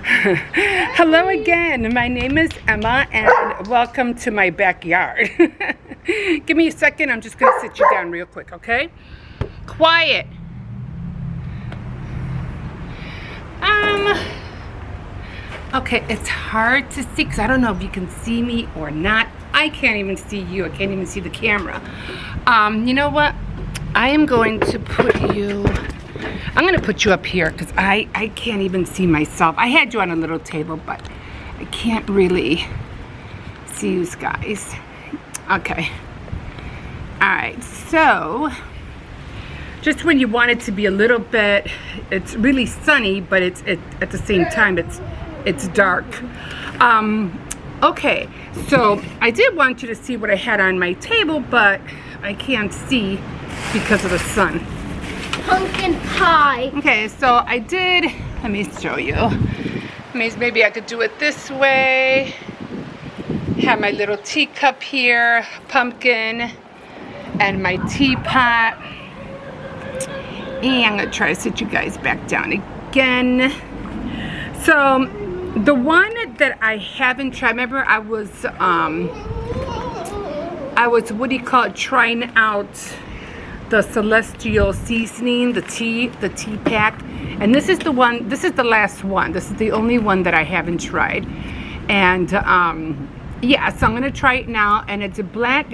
Hello again. My name is Emma and welcome to my backyard. Give me a second. I'm just going to sit you down real quick, okay? Quiet. Okay, it's hard to see because I don't know if you can see me or not. I can't even see you. I can't even see the camera. You know what? I am going to put you... I'm going to put you up here because I can't even see myself. I had you on a little table, but I can't really see you guys. Okay. Alright, so just when you want it to be a little bit, it's really sunny, but it's at the same time it's dark. Okay, so I did want you to see what I had on my table, but I can't see because of the sun. Pumpkin pie. Okay, so I did, let me show you. Maybe I could do it this way. Have my little teacup here, pumpkin, and my teapot. And I'm gonna try to sit you guys back down again. So the one that I haven't tried, remember I was what do you call it, trying out the celestial seasoning, the tea pack, and this is the one, this is the last one, this is the only one that I haven't tried. And yeah, so I'm gonna try it now, and it's a black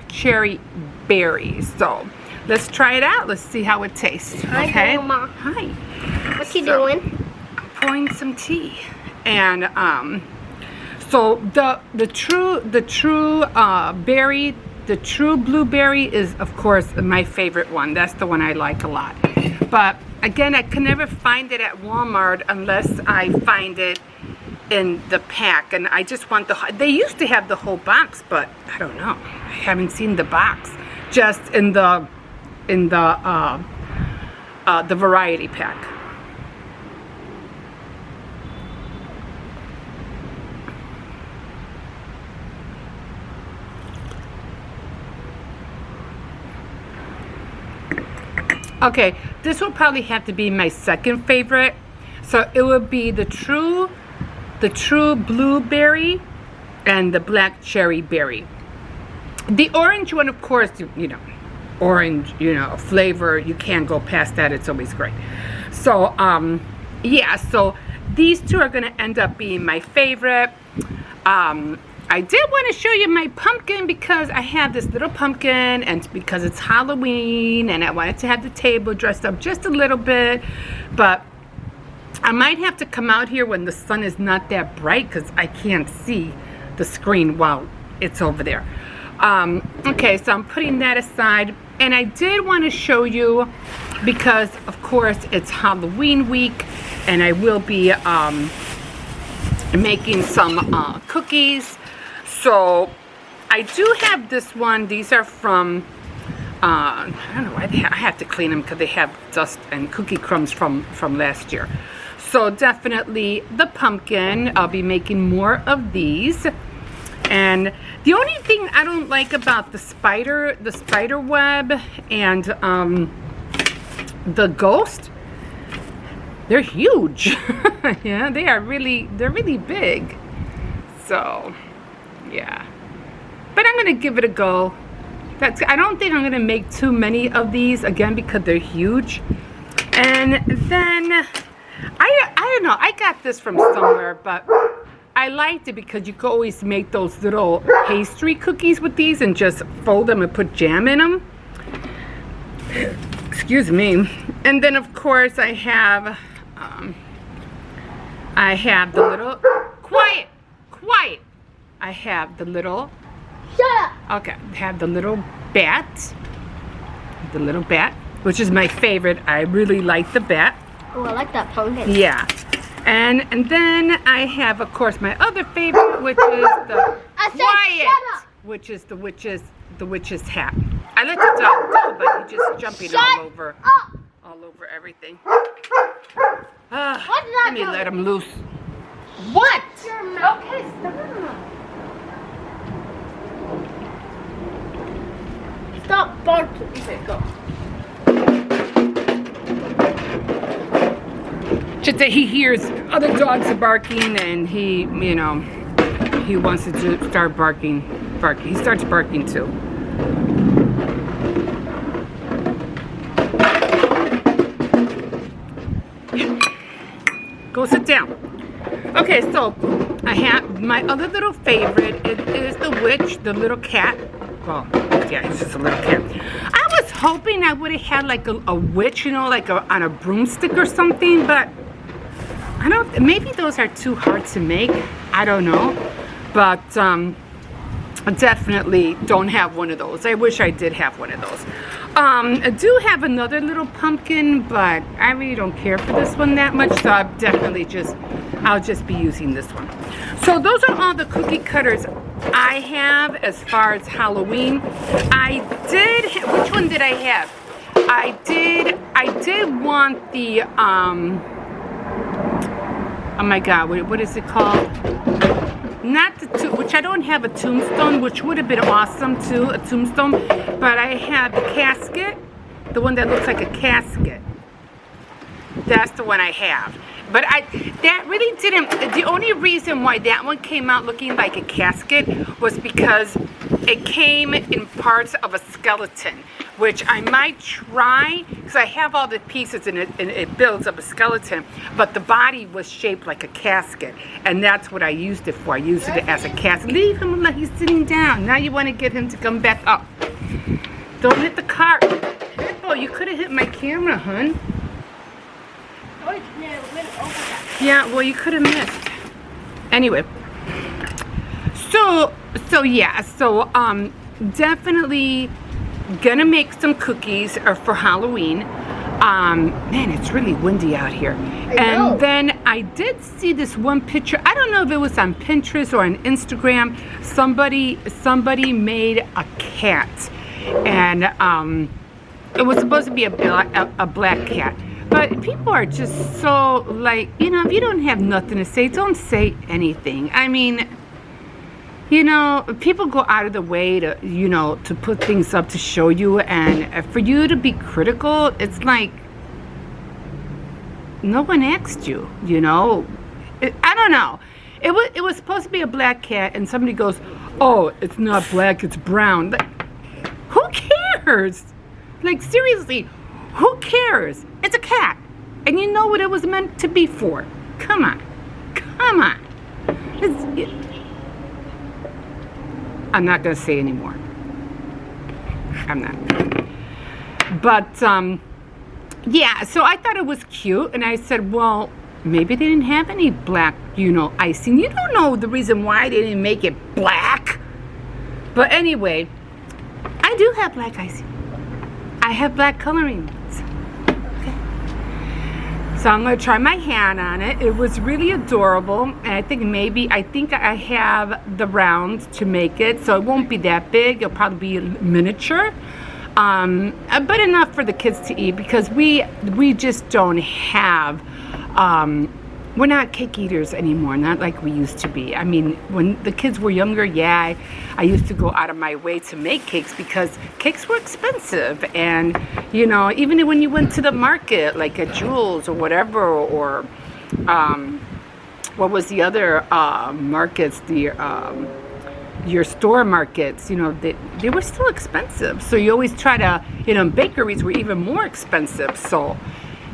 cherry berry. So let's try it out. Let's see how it tastes. Hi, okay, Grandma. Hi. What you doing? I'm pouring some tea. And so the true berry, the true blueberry is of course my favorite one. That's the one I like a lot. But again, I can never find it at Walmart unless I find it in the pack. And I just want they used to have the whole box, but I don't know. I haven't seen the box. Just in the variety pack. Okay, this will probably have to be my second favorite. So it would be the true blueberry and the black cherry berry. The orange one, of course, you know, orange, you know, flavor, you can't go past that. It's always great. So, yeah, so these two are going to end up being my favorite. I did want to show you my pumpkin because I have this little pumpkin, and because it's Halloween and I wanted to have the table dressed up just a little bit, but I might have to come out here when the sun is not that bright because I can't see the screen while it's over there. Okay, so I'm putting that aside, and I did want to show you because of course it's Halloween week, and I will be making some cookies. So I do have this one. These are from I don't know why I have to clean them because they have dust and cookie crumbs from last year. So definitely the pumpkin. I'll be making more of these. And the only thing I don't like about the spider web and the ghost, they're huge. Yeah, they're really big. So yeah, but I'm gonna give it a go. I don't think I'm gonna make too many of these again because they're huge. And then I don't know, I got this from somewhere, but I liked it because you could always make those little pastry cookies with these and just fold them and put jam in them. Excuse me. And then of course I have the little quiet. I have the little, shut up. Okay, I have the little bat, which is my favorite. I really like the bat. Oh, I like that pumpkin. Yeah. And then I have, of course, my other favorite, which is the quiet, which is the witch's hat. I let the dog go, but he's just jumping all over everything. Let me let him loose. What? Okay, stop. Stop barking. Okay, go. Should say he hears other dogs are barking and he, you know, he wants to start barking. He starts barking too. Go sit down. Okay, so I have my other little favorite. It is the witch, the little cat. Well, yeah, he's just a little cat. I was hoping I would have had like a witch, you know, like on a broomstick or something, but I don't, maybe those are too hard to make. I don't know. But I definitely don't have one of those. I wish I did have one of those. I do have another little pumpkin, but I really don't care for this one that much, so I'll just be using this one. So those are all the cookie cutters I have as far as Halloween. Which one did I have? I did want the, oh my God, what is it called? Not the which I don't have a tombstone, which would have been awesome too, a tombstone, but I have the casket, the one that looks like a casket. That's the one I have. But that really didn't, the only reason why that one came out looking like a casket was because it came in parts of a skeleton, which I might try, because I have all the pieces and it builds up a skeleton, but the body was shaped like a casket, and that's what I used it for. I used it as a casket. Leave him alone, he's sitting down. Now you want to get him to come back up. Don't hit the cart. Oh, you could have hit my camera, hun. Yeah, well, you could have missed. Anyway, so definitely gonna make some cookies for Halloween. Man, it's really windy out here. And then I did see this one picture. I don't know if it was on Pinterest or on Instagram. Somebody made a cat, and it was supposed to be a black cat. But people are just so, like, you know, if you don't have nothing to say, don't say anything. I mean, you know, people go out of the way to, you know, to put things up to show you, and for you to be critical, it's like, no one asked you, you know. I don't know. It was supposed to be a black cat, and somebody goes, oh, it's not black, it's brown. Like, who cares? Like, seriously, who cares? It's a cat. And you know what it was meant to be for. Come on. Come on. I'm not going to say anymore. I'm not. But, yeah, so I thought it was cute. And I said, well, maybe they didn't have any black, you know, icing. You don't know the reason why they didn't make it black. But anyway, I do have black icing. I have black coloring. So I'm going to try my hand on it. It was really adorable. And I think I have the round to make it. So it won't be that big. It'll probably be miniature. But enough for the kids to eat, because we just don't have, we're not cake eaters anymore, not like we used to be. I mean, when the kids were younger, yeah, I used to go out of my way to make cakes because cakes were expensive. And, you know, even when you went to the market, like at Jewel's or whatever, or what was the other markets, your store markets, you know, they were still expensive. So you always try to, you know, bakeries were even more expensive. So,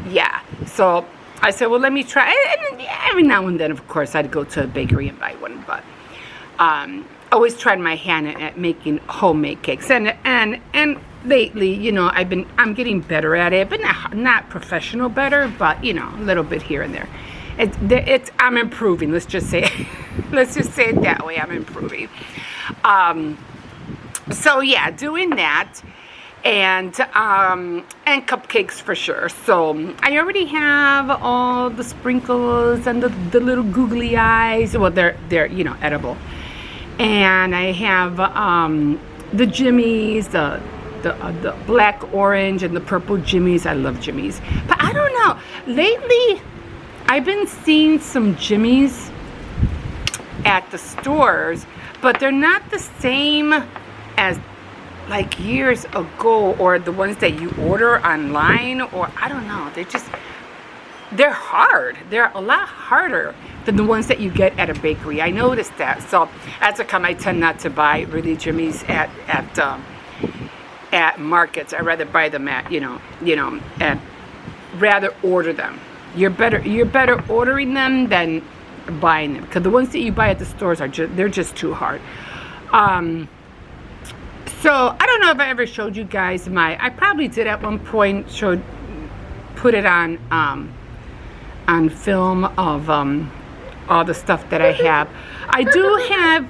yeah. So I said, well, let me try. And every now and then, of course, I'd go to a bakery and buy one. But always tried my hand at making homemade cakes. And lately, you know, I'm getting better at it, but not professional better, but, you know, a little bit here and there. I'm improving. Let's just say it that way. I'm improving. So yeah, doing that, and cupcakes for sure. So I already have all the sprinkles and the little googly eyes. Well, they're you know, edible. And I have the jimmies, the black, orange, and the purple jimmies. I love jimmies. But I don't know. Lately, I've been seeing some jimmies at the stores, but they're not the same as like years ago, or the ones that you order online, or I don't know. they're hard. They're a lot harder than the ones that you get at a bakery. I noticed that. So as a come, I tend not to buy really jimmies at markets. I rather buy them at and rather order them. You're better ordering them than buying them, because the ones that you buy at the stores they're just too hard. So I don't know if I ever showed you guys I probably did at one point put it on film of all the stuff that I have. I do have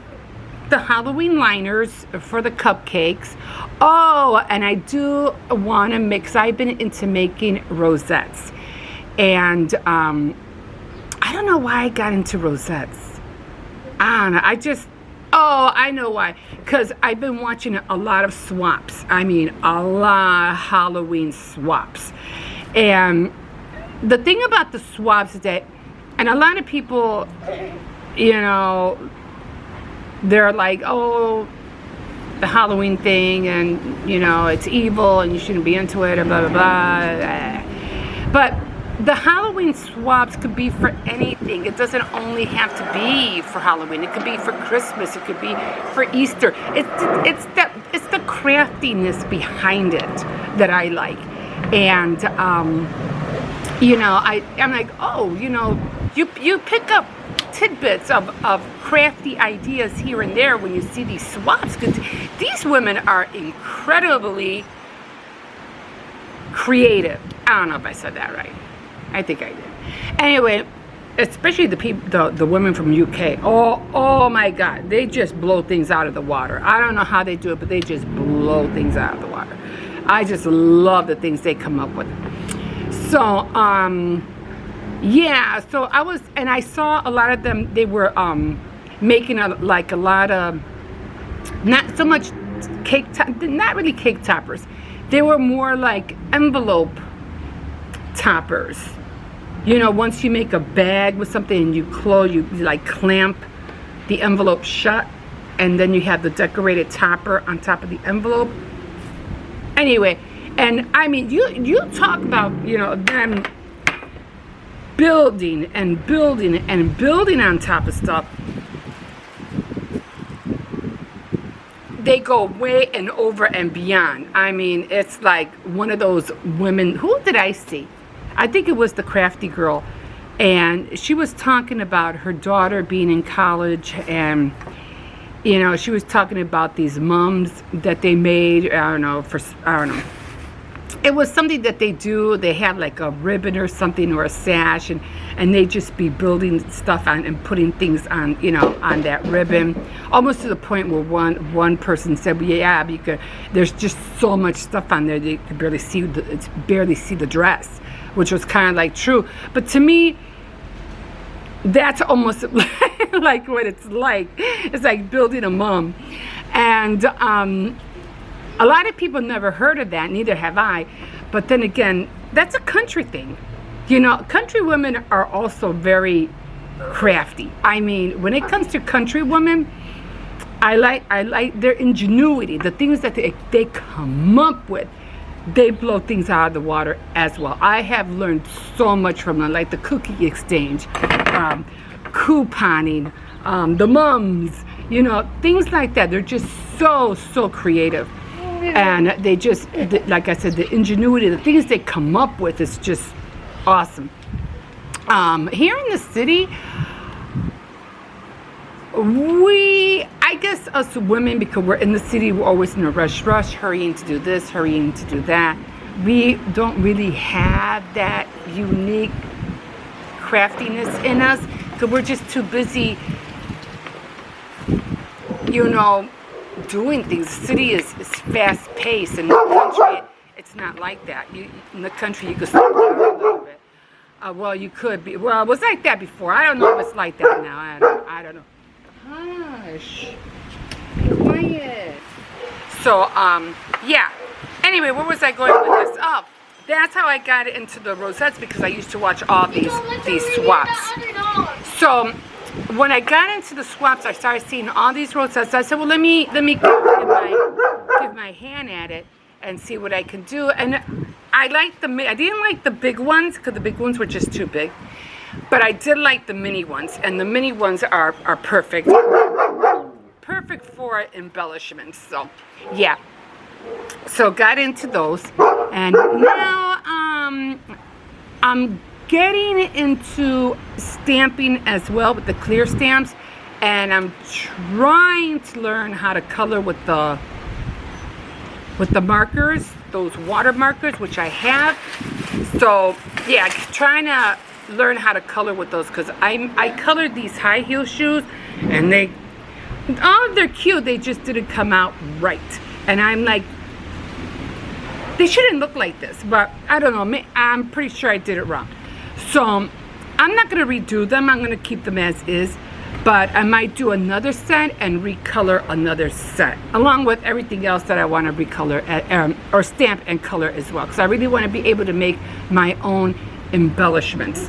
the Halloween liners for the cupcakes. Oh, and I do want to mix. I've been into making rosettes, and I don't know why I got into rosettes. I don't know. I know why. Because I've been watching a lot of swaps. I mean, a lot of Halloween swaps. And the thing about the swaps is that, and a lot of people, they're like, oh, the Halloween thing, and, it's evil, and you shouldn't be into it, and blah, blah, blah. But the Halloween swaps could be for anything. It doesn't only have to be for Halloween. It could be for Christmas. It could be for Easter. It's the craftiness behind it that I like. And I'm like, oh, you pick up tidbits of crafty ideas here and there when you see these swaps, because these women are incredibly creative. I don't know if I said that right. I think I did. Anyway, especially the women from UK. Oh my God, they just blow things out of the water. I don't know how they do it, but they just blow things out of the water. I just love the things they come up with. So yeah. So I saw a lot of them. They were making a lot of, not so much not really cake toppers. They were more like envelope toppers. Once you make a bag with something and you like clamp the envelope shut, and then you have the decorated topper on top of the envelope. Anyway, and I mean, you talk about, them building and building and building on top of stuff. They go way and over and beyond. I mean, it's like one of those women. Who did I see? I think it was the crafty girl, and she was talking about her daughter being in college, and she was talking about these mums that they made. I don't know. It was something that they do. They have like a ribbon or something, or a sash, and they just be building stuff on and putting things on, on that ribbon, almost to the point where one person said, well, yeah, because there's just so much stuff on there, they could barely see the dress, which was kind of like true. But to me, that's almost like what it's like. It's like building a mum. And a lot of people never heard of that, neither have I. But then again, that's a country thing. Country women are also very crafty. I mean, when it comes to country women, I like their ingenuity, the things that they come up with. They blow things out of the water as well. I have learned so much from them, like the cookie exchange, couponing, the mums, things like that. They're just so creative. And they just, like I said, the ingenuity, the things they come up with is just awesome. Here in the city, I guess us women, because we're in the city, we're always in a rush, hurrying to do this, hurrying to do that. We don't really have that unique craftiness in us, because we're just too busy, doing things. The city is fast paced, and in the country it's not like that. In the country you could slow down a little bit. Well, you could be. Well, it was like that before. I don't know if it's like that now. I don't know. Hush. Be quiet. So yeah. Anyway, where was I going with this? Oh, that's how I got into the rosettes, because I used to watch all these swaps. So when I got into the swaps, I started seeing all these rosettes. I said, well, let me give my hand at it and see what I can do. And I didn't like the big ones because the big ones were just too big. But I did like the mini ones, and the mini ones are perfect. Perfect for embellishments. So, yeah. So got into those, and now I'm getting into stamping as well with the clear stamps, and I'm trying to learn how to color with the markers, those water markers, which I have. So yeah, trying to learn how to color with those, because I colored these high heel shoes, and they're cute, they just didn't come out right. And I'm like, they shouldn't look like this, but I don't know, I'm pretty sure I did it wrong. So I'm not going to redo them, I'm going to keep them as is, but I might do another set and recolor another set, along with everything else that I want to recolor or stamp and color as well, because I really want to be able to make my own embellishments.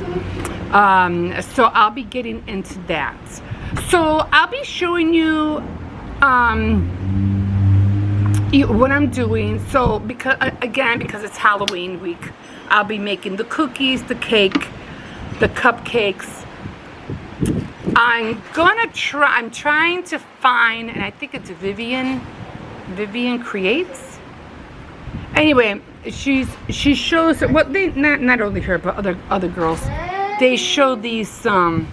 So I'll be getting into that. So I'll be showing you what I'm doing. So because it's Halloween week, I'll be making the cookies, the cake, the cupcakes. I'm trying to find, and I think it's Vivian Creates. Anyway, she shows, well, they not only her but other girls, they show these stamp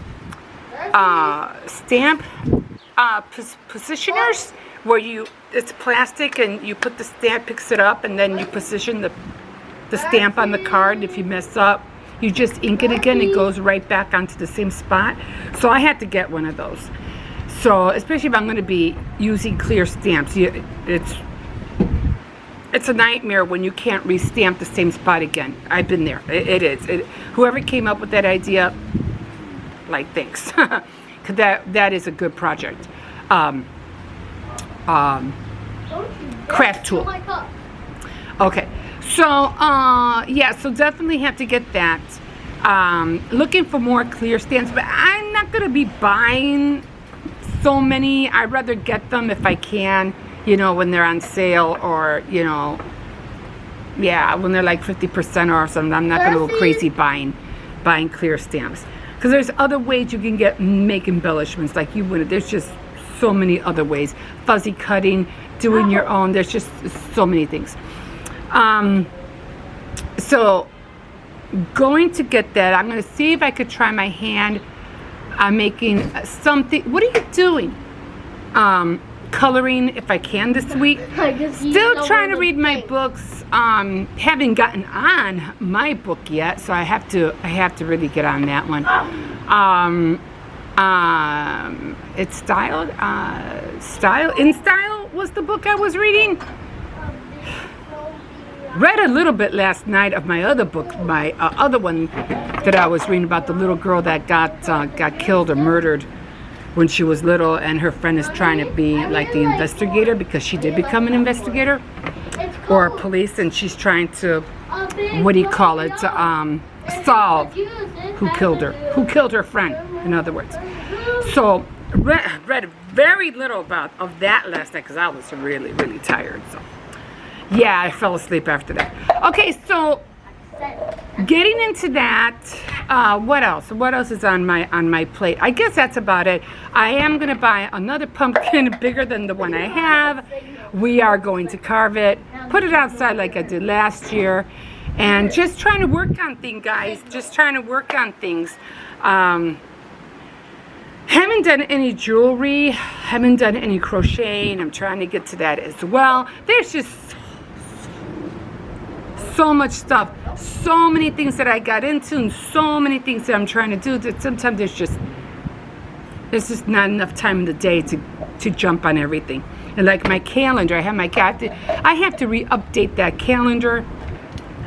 positioners where it's plastic and you put the stamp, picks it up, and then you position the stamp on the card. If you mess up, you just ink it again, it goes right back onto the same spot. So I had to get one of those. So especially if I'm going to be using clear stamps, it's a nightmare when you can't re-stamp the same spot again. I've been there. It is. Whoever came up with that idea, like, thanks. Because that is a good project. Craft tool. Okay. So, yeah, so definitely have to get that. Looking for more clear stamps, but I'm not going to be buying so many. I'd rather get them if I can, when they're on sale, or, yeah, when they're like 50% off or something. I'm not going to go crazy buying clear stamps. Because there's other ways you can make embellishments like you would. There's just so many other ways. Fuzzy cutting, doing your own. There's just so many things. So going to get that. I'm going to see if I could try my hand. I'm making something. What are you doing? Coloring if I can this week. Still trying to read my books. Haven't gotten on my book yet, so I have to really get on that one. It's styled. In Style was the book I was reading. Read a little bit last night of my other book, my other one that I was reading about the little girl that got killed or murdered when she was little, and her friend is trying to be like the investigator, because she did become an investigator or police, and she's trying to, what do you call it, solve who killed her friend, in other words. So read very little of that last night because I was really, really tired. So yeah, I fell asleep after that. Okay, so getting into that, what else is on my plate? I guess that's about it. I am going to buy another pumpkin bigger than the one I have. We are going to carve it, put it outside like I did last year, and just trying to work on things, guys. Just trying to work on things. Haven't done any jewelry, haven't done any crocheting. I'm trying to get to that as well. There's just so much stuff, so many things that I got into, and so many things that I'm trying to do that sometimes there's just not enough time in the day to jump on everything. And like my calendar, I have to re-update that calendar.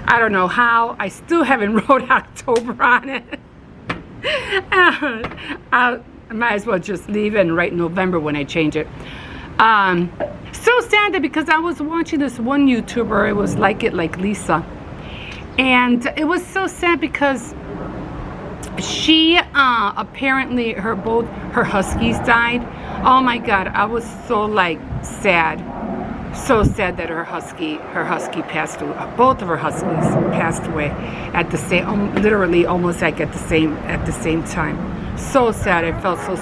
I don't know how. I still haven't wrote October on it. I might as well just leave it and write November when I change it. So sad that, because I was watching this one YouTuber, it was Like Lisa, and it was so sad because she apparently both her huskies died. Oh my God, I was so sad. So sad that her husky passed away. Both of her huskies passed away at the same, literally almost like at the same time. So sad. I felt so